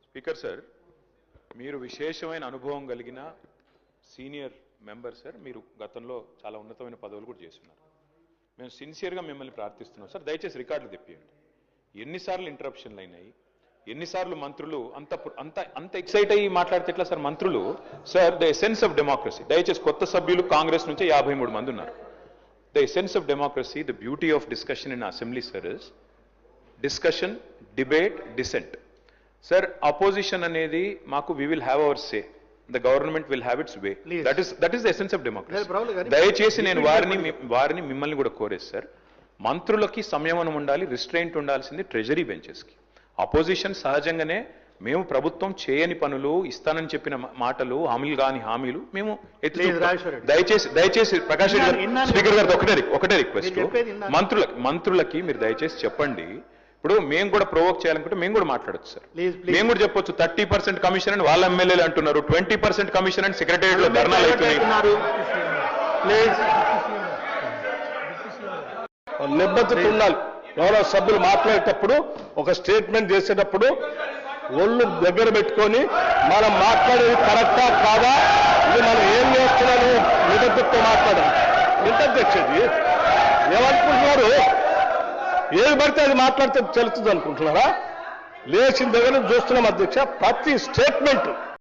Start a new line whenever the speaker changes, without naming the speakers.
Speaker sir, మీరు విశేషమైన అనుభవం కలిగిన సీనియర్ మెంబర్ సార్. మీరు గతంలో చాలా ఉన్నతమైన పదవులు కూడా చేస్తున్నారు. మేము సిన్సియర్గా మిమ్మల్ని ప్రార్థిస్తున్నాం సార్, దయచేసి రికార్డులు తెప్పియండి. ఎన్నిసార్లు ఇంటరప్షన్లు అయినాయి, ఎన్నిసార్లు మంత్రులు అంత అంత అంత ఎక్సైట్ అయ్యి మాట్లాడితే ఎట్లా సార్ మంత్రులు? Sir, the essence of democracy, దయచేసి కొత్త సభ్యులు కాంగ్రెస్ నుంచి 53 మంది ఉన్నారు. The essence of democracy, the beauty of discussion in assembly sir is discussion, debate, dissent. Sir, opposition అనేది మాకు we will have our say, the government will have its way. That is the essence of democracy. దయచేసి నేను వారిని మిమ్మల్ని కూడా కోరేది sir, మంత్రులకి సంయమనం ఉండాలి, రిస్ట్రెయింట్ ఉండాల్సింది ట్రెజరీ బెంచెస్కి. అపోజిషన్ సహజంగానే మేము ప్రభుత్వం చేయని పనులు, ఇస్తానని చెప్పిన మాటలు, హామీలు కాని హామీలు మేము దయచేసి ప్రకాష్ రెడ్డి గారు, స్పీకర్ గారు ఒకటే రిక్వెస్ట్, మంత్రులకి మీరు దయచేసి చెప్పండి. ఇప్పుడు మేము కూడా ప్రొవోక్ చేయాలనుకుంటే మేము కూడా మాట్లాడచ్చు సార్. మేము కూడా చెప్పొచ్చు 30% కమిషన్ అని వాళ్ళ ఎమ్మెల్యేలు అంటున్నారు, 20% కమిషన్ అని సెక్రటేరియట్ లో ధర్నాలు అవుతున్నాయి.
నిబద్ధత ఉండాలి. గౌరవ సభ్యులు మాట్లాడేటప్పుడు, ఒక స్టేట్మెంట్ చేసేటప్పుడు ఒళ్ళు దగ్గర పెట్టుకొని మనం మాట్లాడేది కరెక్టా కాదా, ఇది మనం ఏం చేస్తున్నాము నిబద్ధతతో మాట్లాడాలి. ఎంత అధ్యక్షుడి ఏమనుకుంటున్నారు? ఏది పడితే అది మాట్లాడితే తెలుస్తుంది అనుకుంటున్నారా? లేచిన దగ్గర చూస్తున్నాం అధ్యక్ష, ప్రతి స్టేట్మెంట్